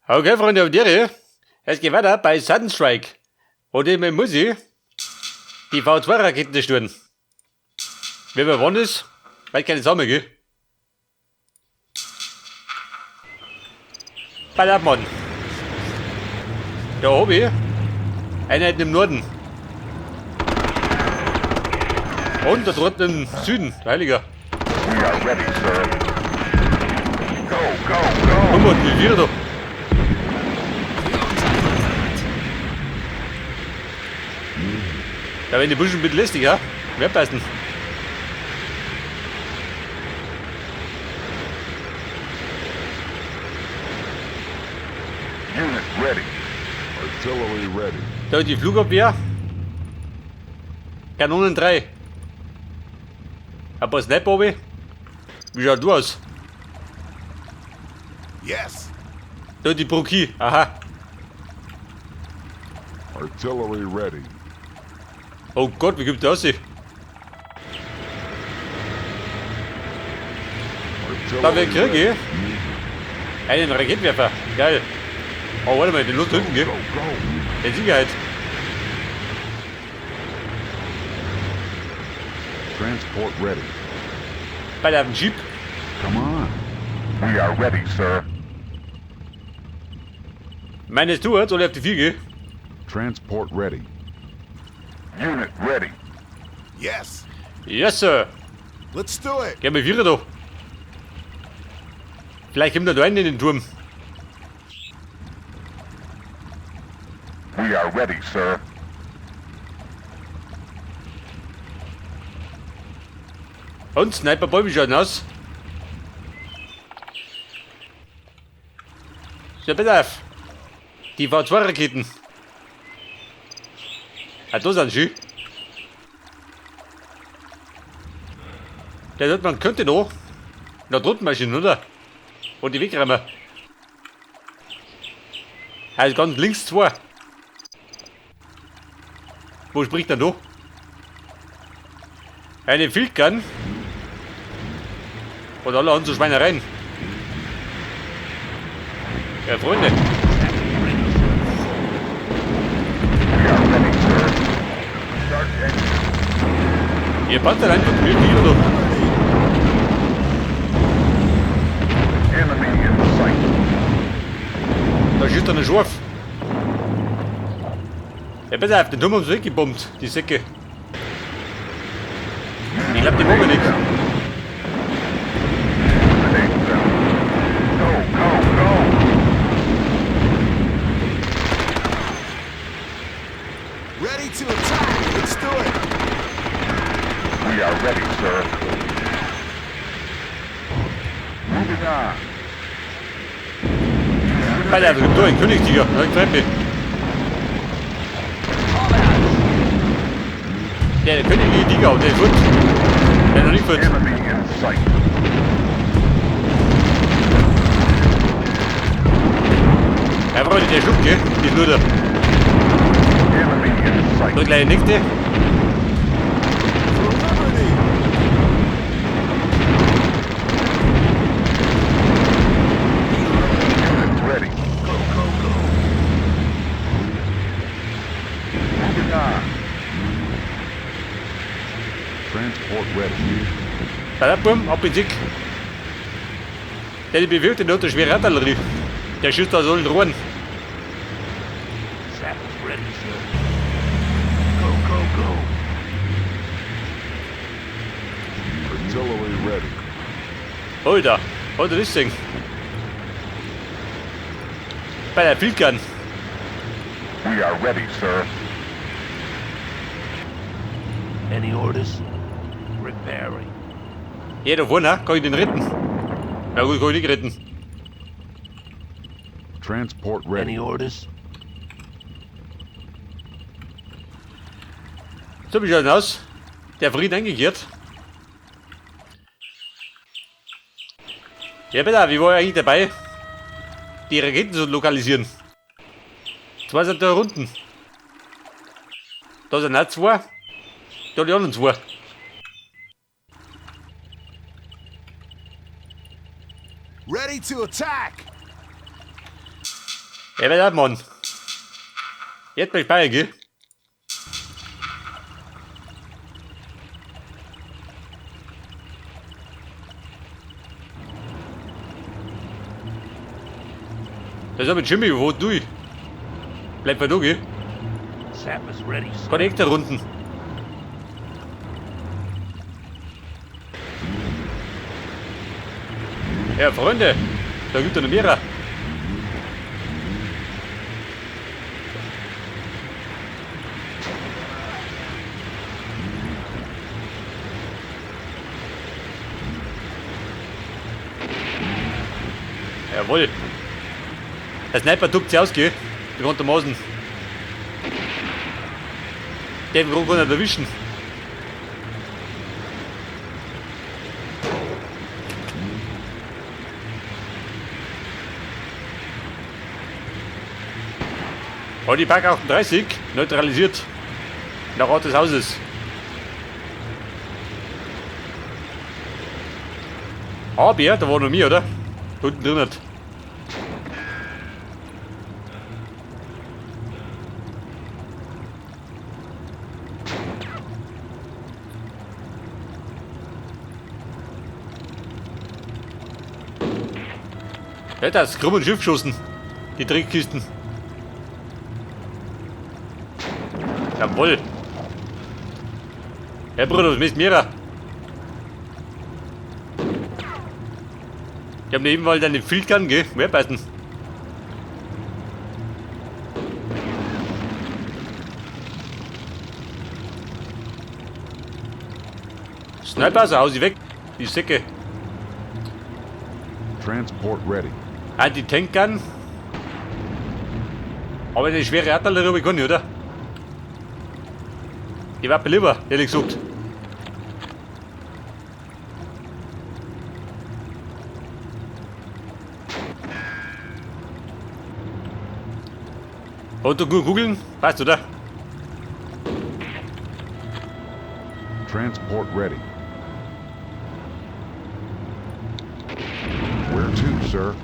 Okay, Freunde und Tiere, es geht weiter bei Sunstrike. Und ich muss ich die V2-Raketen zerstören. Wer wann ist, weil keine Sammel, gell? Ballert, Mann. Da hab ich Einheiten im Norden. Und da drunten im Süden, Heiliger. We are ready, sir. Go, go, go! Guck mal, wie wir da. Da werden die Buschen ein bisschen lästig, ja? Wer passen? Unit ready. Artillery ready. Da die Flugabwehr. Kanonen 3. Ein paar Sniper oben. Wie schaut du aus? Yes. Da die Broki. Aha. Artillery ready. Oh Gott, wie gibt der aussehen? Da wer kriege ich einen Raketenwerfer. Geil. Oh, warte mal, den Luft drücken, gell? Go, go. Der Sicherheit. Transport ready. Bei der Jeep. Come on. We are ready, sir. Meinst du, soll ich auf die 4 gehen? Transport ready. Unit ready. Yes. Yes, Sir. Let's do it. Gehen wir 4 da. Vielleicht kommt er da einen in den Turm. We are ready, sir. Und Sniper Boy, wie schaut denn aus? So, bitte auf. Die V2-Raketen. Ah, da sind sie. Der hat man könnte noch. Da drunten Maschinen, oder? Und die wegräumen. Also ganz links 2. Wo spricht er noch? Eine Fieldgun. Und alle haben so Schweinereien. Ja, Freunde. We are ready, sir. Start engine. Ihr Panzer einfach mit mir, oder? Enemy in sight. Da schießt er einen Schorf. Ja, pass auf, den Turm haben sie weggebombt, die Säcke. Ich glaub, die machen nicht. Eliminate them. Go, go, go! Ready to attack. Let's do it. We are ready, sir. Moving on. Pass auf, da ein Königstiger, da ein Treppe. Der königliche Tiger, der ist gut. Der ist noch nicht gut. Enemy in sight. Ja, Freunde, der Schluck, gell? Die ist nur da. Enemy in sight. So kleine Nächte. For liberty. Unit ready. Go, go, go. Moving on. Transport ready. Ballerbum, ab in Sick. Der bewirkt den unter schwere Artillerie. Der schießt da so in Rohren. Zap ready, sir. Go, go, go. Artillery ready. Alter, Alter, das Ding. Bei der Fieldgun. We are ready, sir. Any orders? Repairing. Jeder vorne, kann ich den retten? Na gut, kann ich nicht retten. Transport ready. Any orders? So, wie schaut denn aus? Der Frieden eingekehrt. Ja, bitte, wie war eigentlich dabei, die Raketen zu lokalisieren? 2 sind da unten. Da sind auch 2. Da die anderen 2. Ready to attack. Ja, wer das, Mann? Jetzt bin ich bei, gell? Das ist aber ein Jimmy, wo du? Bleib mal da, gell? Sap is ready, sir. Connector runden. Ja, Freunde, da gibt es noch mehr. Jawohl. Der Sniper duckt sich aus, gell? Bekanntermaßen. Den kann nicht erwischen. Oh, die Park 38 neutralisiert. Nach Ort des Hauses. Aber ja, da war noch mehr, oder? Unten drin nicht. Ja, das krumm und Schiff geschossen. Die Trickkisten. Jawohl. Herr Bruder, was misst mir? Ich hab neben mal einen Filtern, gell? Mehr passen. Sniper, so hau sie weg. Die Säcke. Transport ready. Anti-Tank-Gun. Aber eine schwere Artillerie kann ich, oder? Die war lieber, ehrlich gesagt. Und du gut googeln? Passt, oder? Transport ready. Where to, sir?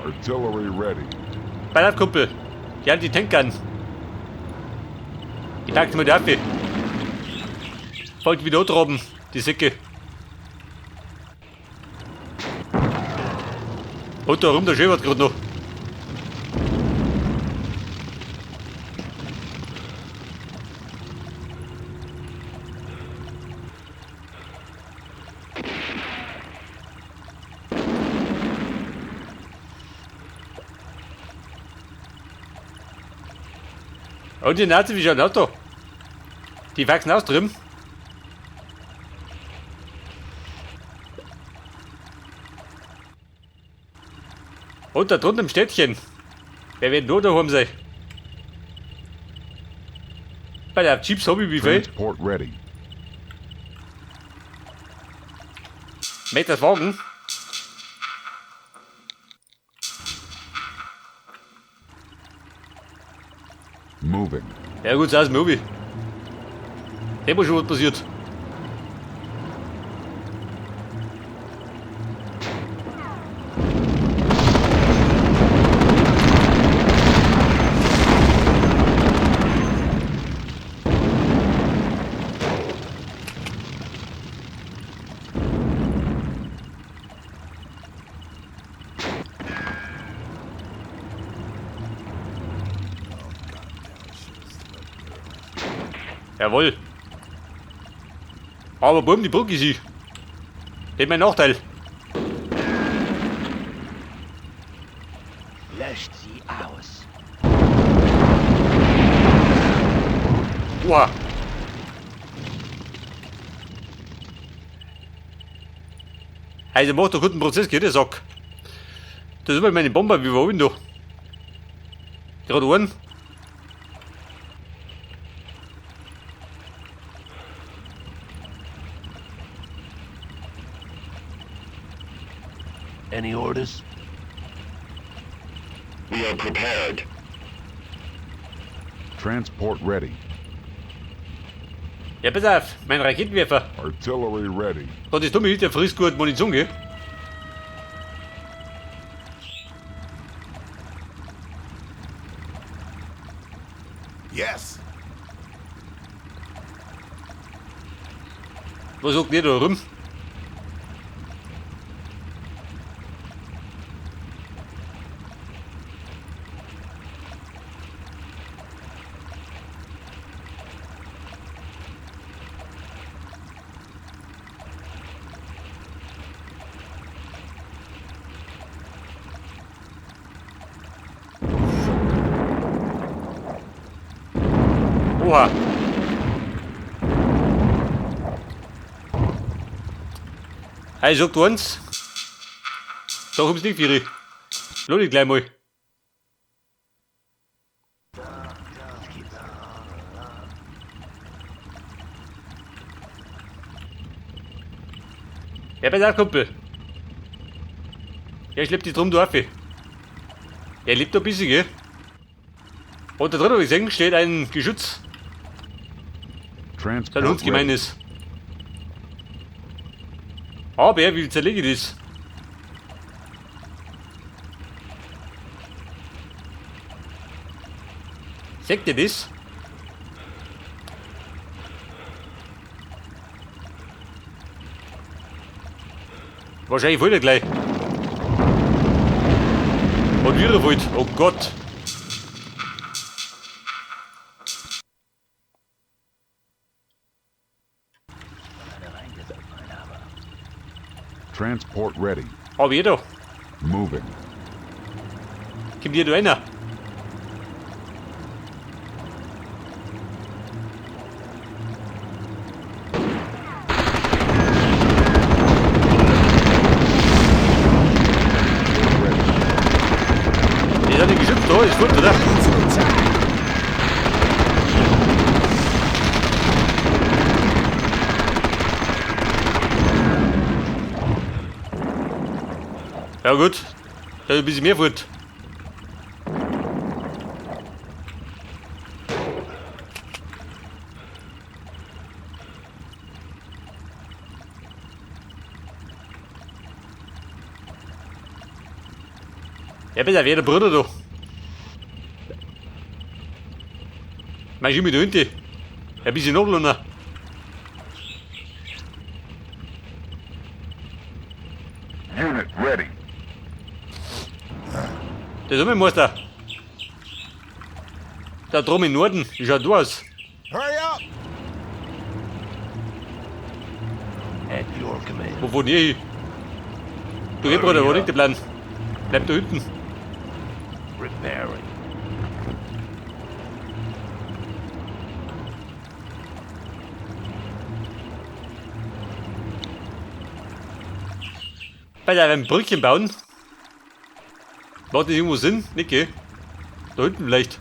Artillery ready. Bei der Kumpel. Die Anti-Tank-Gun. Ich pack's mir die Waffe. Folgt wieder oben, die Säcke. Und da rum, der schäbert gerade noch. Und die Nazi wie schon ein Auto. Die wachsen aus drüben. Und da drunten im Städtchen. Wer wird nur daheim sein? Bei der Jeeps Hobby wie viel? Transport ready. Mit das Wagen. Moving. Ja gut, so ist mir Obi. Dem muss schon was passiert. Jawohl. Aber Buben, die Brücke ist sie. Das ist mein Nachteil. Löscht sie aus. Oha. Also macht doch guten Prozess, geht der Sack. Das ist immer meine Bomber, wie war oben da? Gerade oben. Any orders? We are prepared. Transport ready. Ja, pass auf, mein Raketenwerfer. Artillery ready. Das ist dumme Hütte, frisst gut Munition, gell? Was sagt ihr da rum? Oha. Hey, sagt uns. Da kommt's nicht, Viri. Lass dich gleich mal. Ja, pass auf, Kumpel. Ja, schleppt dich drum, du Affe. Er lebt da ein bisschen, gell? Und da drin habe ich gesehen, steht ein Geschütz. Das Transport uns gemein ready. ist. Aber wie zerlege ich das? Seht ihr das? Wahrscheinlich wollt ihr gleich. Und wie ihr wollt. Oh Gott. Transport ready. Aber jeder. Moving. Kommt hier da einer? Ready. Ist ja nicht geschützt da, ist gut, oder? Ready to attack. Ja gut. Da ist ein bisschen mehr Furt. Ja, bitte, wer der Bruder da? Meinst du mit der Hunde? Ein bisschen nachlassen. Unit ready. Das ist mein Meister. Da drum im Norden. Wie schaut du aus? Hurry up. At your command. Wo wohnt ihr hin? Du geh, Bruder, wo liegt der Plan? Bleib da hinten. Repairing. Bei einem Brückchen bauen. Macht das irgendwo Sinn? Nicht, gell? Da hinten vielleicht.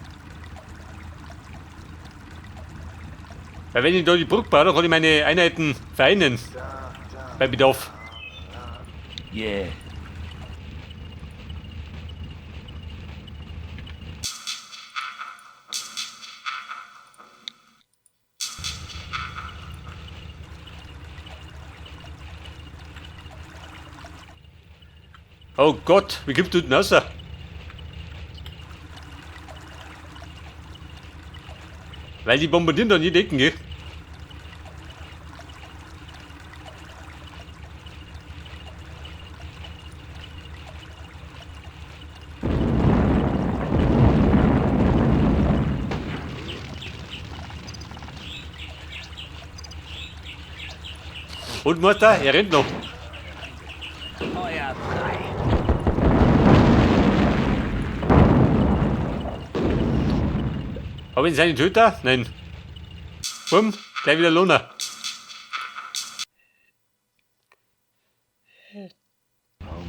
Weil wenn ich da die Brücke baue, dann kann ich meine Einheiten vereinen. Bei Bedarf. Yeah. Oh Gott, wie kommst du unten raus? Weil die bombardieren da nie Decken, gell? Und Meister, er rennt noch. Feuer frei. Hab ich seinen Töter? Nein. Bumm, gleich wieder Lohner.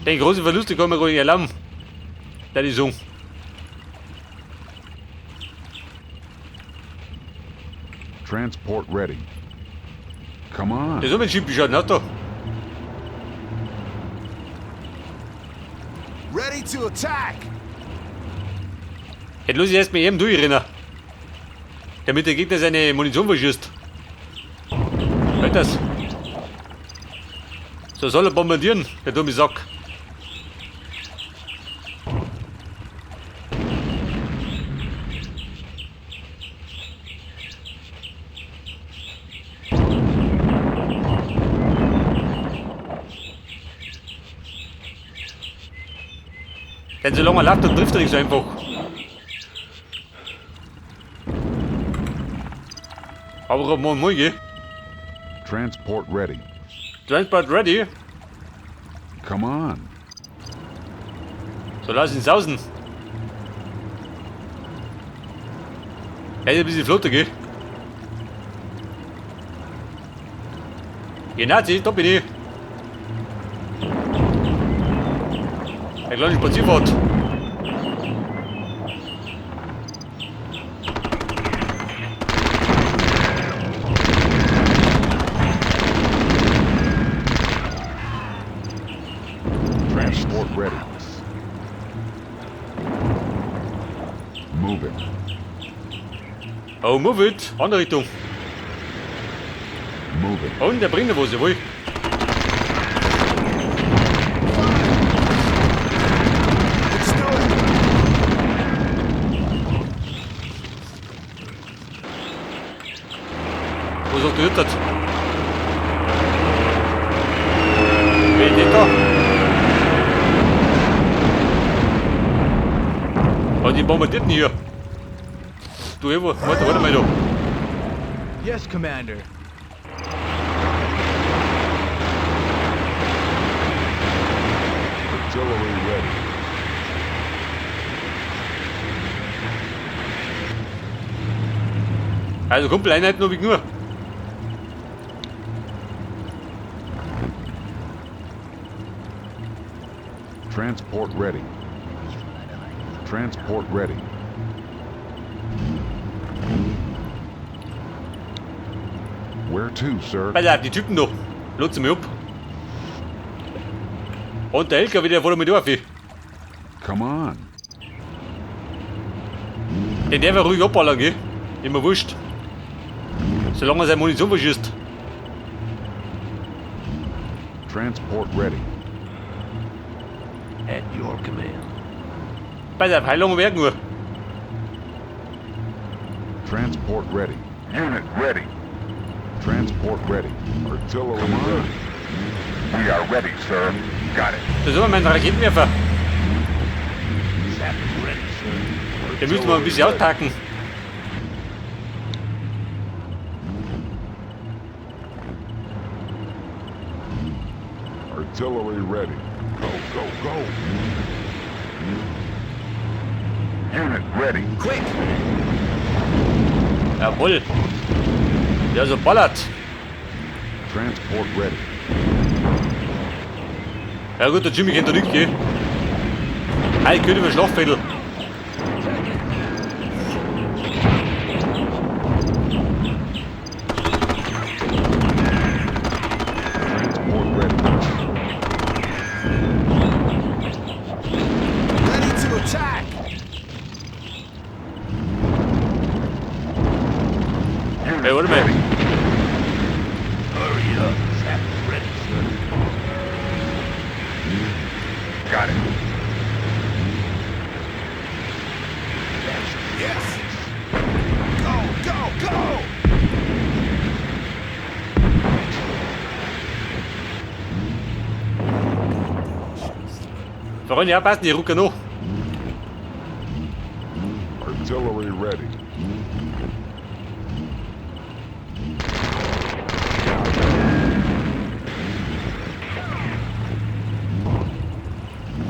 Den großen Verluste kann man ruhig erlauben. Das ist so. Transport ready. Come on. Das ist auch mein Schiff geschaut, Auto. Ready to attack. Jetzt lass ich erstmal eben durchrennen. Damit der Gegner seine Munition verschießt. Hört das? So soll er bombardieren, der dumme Sack. Denn solange er läuft, dann trifft er nicht so einfach. Aber mal gehen. Transport ready. Transport ready. Come on. So, lass ihn sausen. Hätte ein bisschen flotter, gell? Geh Nazi, da bin ich. Eine kleine Spazierfahrt. Transport ready. Moving. Oh, move it. Andere Richtung. Moving. Und der bringt was, jawohl. Let's do it. Was hat gehört? Wer ist denn da? Oh, die bombardierten hier. Du, Evo, warte mal da. Yes, Commander. Artillery ready. Also Kumpel, Einheit nur wie nur. Transport ready. Transport ready. Where to, sir? Alter, die Typen da. Lotsen mich ab. Und der LKW, der vor mir durch. Come on. Den darf er ruhig abballern, gell? Immer wurscht. Solange er seine Munition verschießt. Transport ready. At your command. Bei der Heilung Werk nur. Transport ready. Unit ready. Transport ready. Artillery ready. We are ready, sir. Got it. Da sind wir meinen Raketenwerfer. Sap is ready, sir. Den müssen wir ein bisschen auspacken. Artillery ready. Go, go, go. Unit ready. Quick. Jawohl. Der so ballert. Transport ready. Ja gut, der Jimmy kennt da nichts, gell? Hey, könnte mir Schlafviertel. Transport ready. Ready to attack. Unit Hey, warte mal. Hurry up. Sap is ready, sir. Got it. Yes. Go, go, go. Voran, ja, passen die Rucker noch. Artillery ready.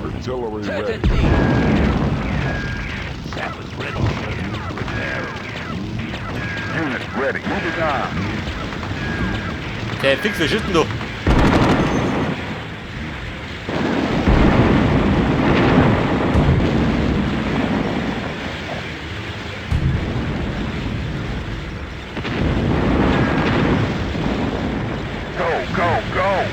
Artillery ready. Sap is ready, sir. Repair. Unit ready. Moving on. Der fix wir schütten doch. Go, go, go.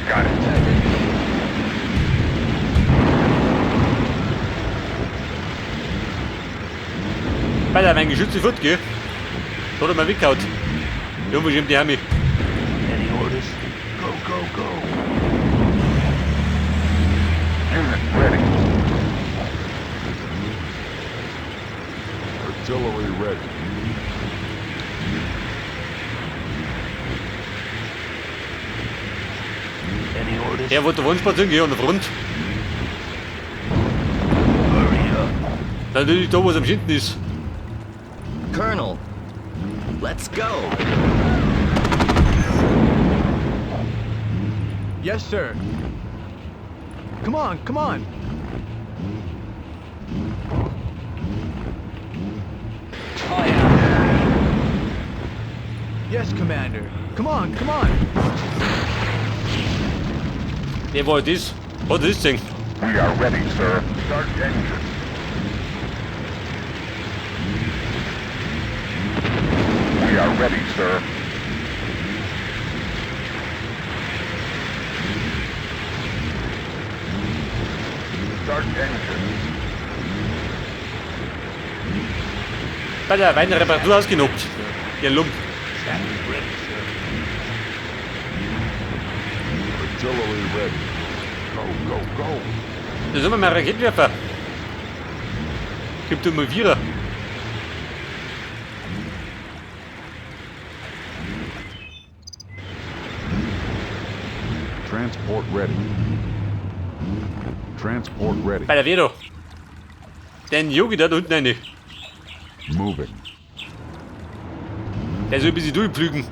Got it. Weil er mein Geschütz sofort, gell? Da hat er mal weggehaut. Irgendwo schimpft die Hammi. Any orders? Go, go, go. Unit ready. Artillery ready. Any orders? Der wird der Wohnspaziergang hier an der Front. Hurry up. Natürlich da, wo es am schönsten ist. Colonel, let's go. Yes, sir. Come on, come on. Yes, Commander. Come on, come on. Der war das. Was ist das Ding? We are ready, sir. Start engine. We are ready, sir. Start engine. Bei der Weinreparatur ausgenockt. Der Lump. Sap is ready, sir. Artillery ready. Go, go, go. Da sind wir mal Raketenwerfer. Gibt immer Vierer. Transport ready. Transport ready. Bei der Vedo. Den Yogi da unten rein. Moving. Der soll ein bisschen durchpflügen.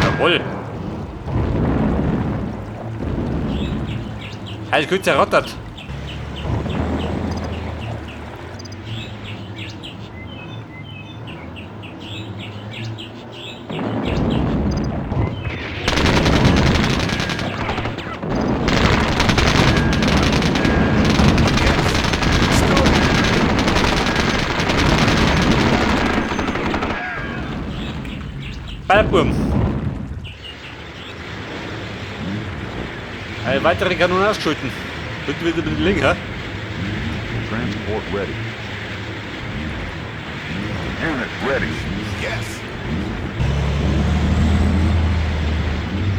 Jawohl. Halt kurz zerrottert. Ballerburm. Eine weitere Kanone ausgeschalten. Bitte wieder mit dem Link, ha? Transport ready. Unit ready. Yes.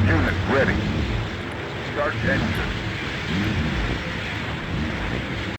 Unit ready. Start engine.